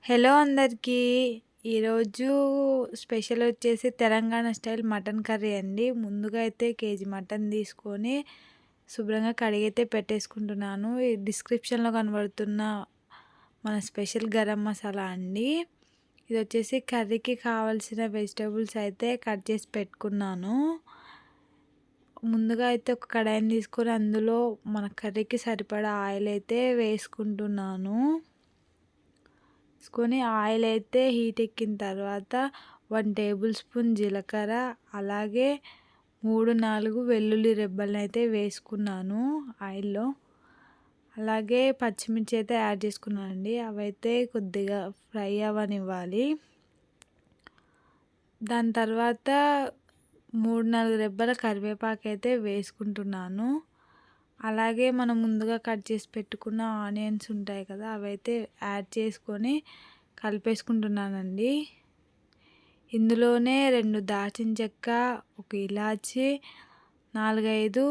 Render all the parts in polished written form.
Hello అందరికీ. ఈరోజు special వచ్చేసి తెలంగాణ స్టైల్ మటన్ కర్రీ అండి. ముందుగా అయితే కేజీ మటన్ తీసుకొని శుభ్రంగా కడిగైతే పెట్టేసుకుంటున్నాను. ఈ డిస్క్రిప్షన్లో కనబడుతున్న మన స్పెషల్ గరం మసాలా అండి. ఇది వచ్చేసి కర్రీకి కావాల్సిన వెజిటేబుల్స్ అయితే కట్ చేసి పెట్టుకున్నాను. ముందుగా అయితే ఒక కడాయిని తీసుకొని అందులో మన కర్రీకి సరిపడా ఆయిల్ అయితే వేసుకుంటున్నాను. వేసుకొని ఆయిల్ అయితే హీట్ ఎక్కిన తర్వాత 1 టేబుల్ స్పూన్ జీలకర్ర, అలాగే 3-4 వెల్లుల్లి రెబ్బలను అయితే వేసుకున్నాను ఆయిల్లో. అలాగే పచ్చిమిర్చి అయితే యాడ్ చేసుకున్నానండి. అవైతే కొద్దిగా ఫ్రై అవ్వనివ్వాలి. దాని తర్వాత 3-4 రెబ్బల కరివేపాకు అయితే వేసుకుంటున్నాను. అలాగే మనం ముందుగా కట్ చేసి పెట్టుకున్న ఆనియన్స్ ఉంటాయి కదా, అవైతే యాడ్ చేసుకొని కలిపేసుకుంటున్నానండి. ఇందులోనే 2 దాల్చిన చెక్క, 1 ఇలాచి, 4-5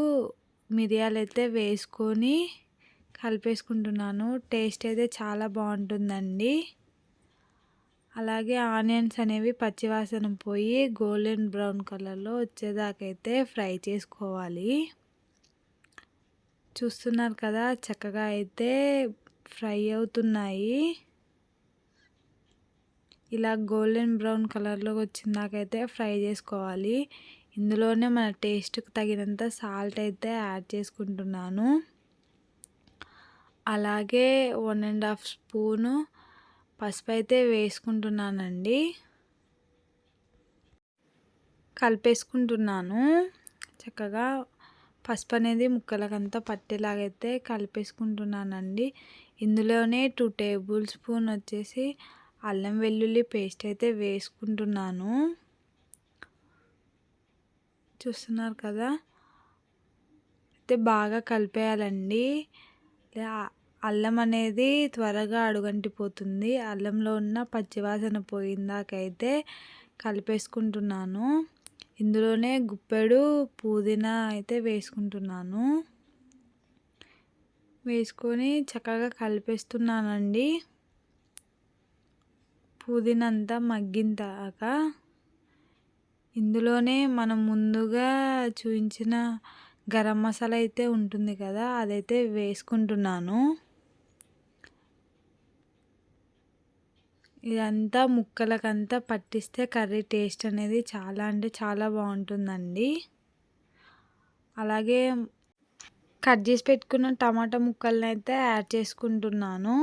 మిరియాలు అయితే వేసుకొని కలిపేసుకుంటున్నాను. టేస్ట్ అయితే చాలా బాగుంటుందండి. అలాగే ఆనియన్స్ అనేవి పచ్చివాసన పోయి గోల్డెన్ బ్రౌన్ కలర్లో వచ్చేదాకైతే ఫ్రై చేసుకోవాలి. చూస్తున్నారు కదా, చక్కగా అయితే ఫ్రై అవుతున్నాయి. ఇలా గోల్డెన్ బ్రౌన్ కలర్లో వచ్చిందాకైతే ఫ్రై చేసుకోవాలి. ఇందులోనే మన టేస్ట్కి తగినంత సాల్ట్ అయితే యాడ్ చేసుకుంటున్నాను. అలాగే 1½ స్పూను పసుపు అయితే వేసుకుంటున్నానండి. కలిపేసుకుంటున్నాను. చక్కగా పసుపు అనేది ముక్కలకంతా పట్టేలాగైతే కలిపేసుకుంటున్నానండి. ఇందులోనే 2 టేబుల్ స్పూన్ వచ్చేసి అల్లం వెల్లుల్లి పేస్ట్ అయితే వేసుకుంటున్నాను. చూస్తున్నారు కదా, అయితే బాగా కలిపేయాలండి. అల్లం అనేది త్వరగా అడుగంటిపోతుంది. అల్లంలో ఉన్న పచ్చివాసన పోయిందాకైతే కలిపేసుకుంటున్నాను. ఇందులోనే గుప్పెడు పుదీనా అయితే వేసుకుంటున్నాను. వేసుకొని చక్కగా కలిపేస్తున్నానండి. పుదీనా అంతా మగ్గిందాక ఇందులోనే మనం ముందుగా చూపించిన గరం మసాలా అయితే ఉంటుంది కదా, అదైతే వేసుకుంటున్నాను. ఇదంతా ముక్కలకంతా పట్టిస్తే కర్రీ టేస్ట్ అనేది చాలా అంటే చాలా బాగుంటుందండి. అలాగే కట్ చేసి పెట్టుకున్న టమాటా ముక్కలను అయితే యాడ్ చేసుకుంటున్నాను.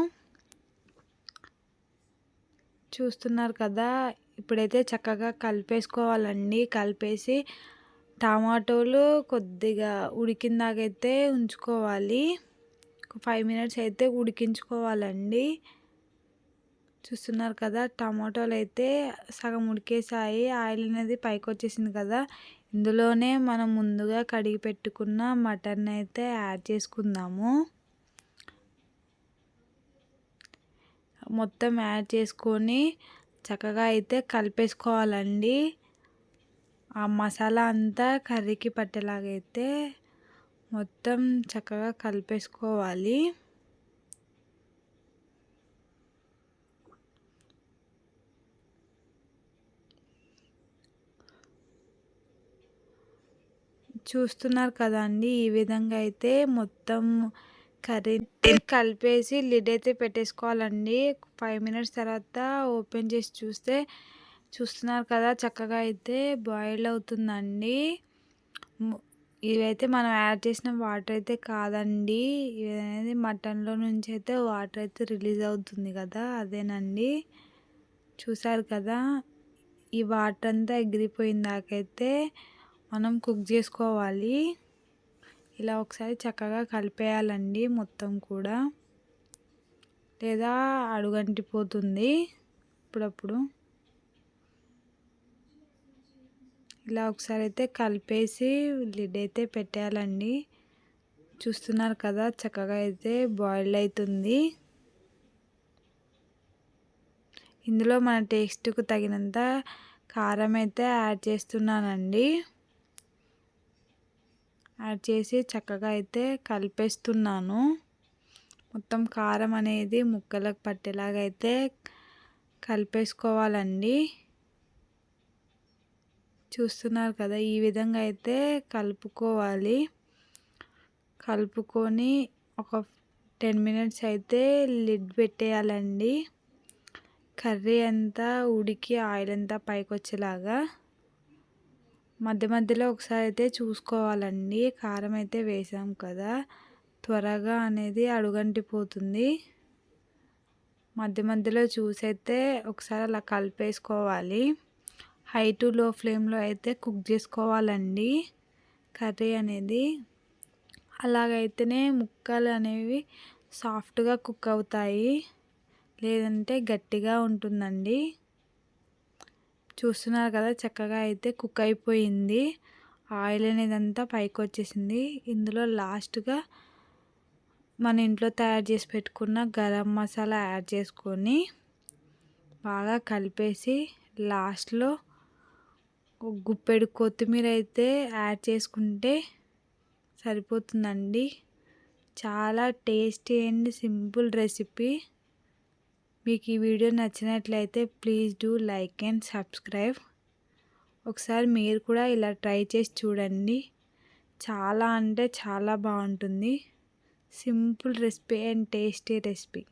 చూస్తున్నారు కదా, ఇప్పుడైతే చక్కగా కలిపేసుకోవాలండి. కలిపేసి టమాటోలు కొద్దిగా ఉడికిందాకైతే ఉంచుకోవాలి. ఒక 5 మినిట్స్ అయితే ఉడికించుకోవాలండి. చూస్తున్నారు కదా, టమాటోలు అయితే సగం ఉడికేసాయి. ఆయిల్ అనేది పైకి వచ్చేసింది కదా, ఇందులోనే మనం ముందుగా కడిగి పెట్టుకున్న మటన్ అయితే యాడ్ చేసుకుందాము. మొత్తం యాడ్ చేసుకొని చక్కగా అయితే కలిపేసుకోవాలండి. ఆ మసాలా అంతా కర్రీకి పట్టేలాగైతే మొత్తం చక్కగా కలిపేసుకోవాలి. చూస్తున్నారు కదండి, ఈ విధంగా అయితే మొత్తం కర్రీ కలిపేసి లిడ్ అయితే పెట్టేసుకోవాలండి. 5 మినిట్స్ తర్వాత ఓపెన్ చేసి చూస్తున్నారు కదా, చక్కగా అయితే బాయిల్ అవుతుందండి. ఇవైతే మనం యాడ్ చేసిన వాటర్ అయితే కాదండి, ఇది అనేది మటన్లో నుంచి అయితే వాటర్ అయితే రిలీజ్ అవుతుంది కదా, అదేనండి. చూసారు కదా, ఈ వాటర్ అంతా ఎగిరిపోయిందాకైతే మనం కుక్ చేసుకోవాలి. ఇలా ఒకసారి చక్కగా కలిపేయాలండి మొత్తం కూడా, లేదా అడుగంటిపోతుంది అప్పుడప్పుడు. ఇలా ఒకసారి అయితే కలిపేసి లిడ్ అయితే పెట్టేయాలండి. చూస్తున్నారు కదా, చక్కగా అయితే బాయిల్ అవుతుంది. ఇందులో మన టేస్ట్కు తగినంత కారం అయితే యాడ్ చేస్తున్నానండి. యాడ్ చేసి చక్కగా అయితే కలిపేస్తున్నాను. మొత్తం కారం అనేది ముక్కలకు పట్టేలాగా అయితే కలిపేసుకోవాలండి. చూస్తున్నారు కదా, ఈ విధంగా అయితే కలుపుకోవాలి. కలుపుకొని ఒక 10 మినిట్స్ అయితే లిడ్ పెట్టేయాలండి. కర్రీ అంతా ఉడికి ఆయిల్ అంతా పైకి వచ్చేలాగా మధ్య మధ్యలో ఒకసారి అయితే చూసుకోవాలండి. కారం అయితే వేసాం కదా, త్వరగా అనేది అడుగంటిపోతుంది. మధ్య మధ్యలో చూసైతే ఒకసారి అలా కలిపేసుకోవాలి. హై టు లో ఫ్లేమ్లో అయితే కుక్ చేసుకోవాలండి కర్రీ అనేది. అలాగైతేనే ముక్కలు అనేవి సాఫ్ట్గా కుక్ అవుతాయి, లేదంటే గట్టిగా ఉంటుందండి. చూస్తున్నారు కదా, చక్కగా అయితే కుక్ అయిపోయింది. ఆయిల్ అనేది అంతా పైకి వచ్చేసింది. ఇందులో లాస్ట్గా మన ఇంట్లో తయారు చేసి పెట్టుకున్న గరం మసాలా యాడ్ చేసుకొని బాగా కలిపేసి లాస్ట్లో ఒక గుప్పెడు కొత్తిమీర అయితే యాడ్ చేసుకుంటే సరిపోతుందండి. చాలా టేస్టీ అండ్ సింపుల్ రెసిపీ. మీకు ఈ వీడియో నచ్చినట్లయితే please do like and subscribe. ఒకసారి మీరు కూడా ఇలా ట్రై చేసి చూడండి. చాలా అంటే చాలా బాగుంటుంది. Simple recipe and tasty recipe.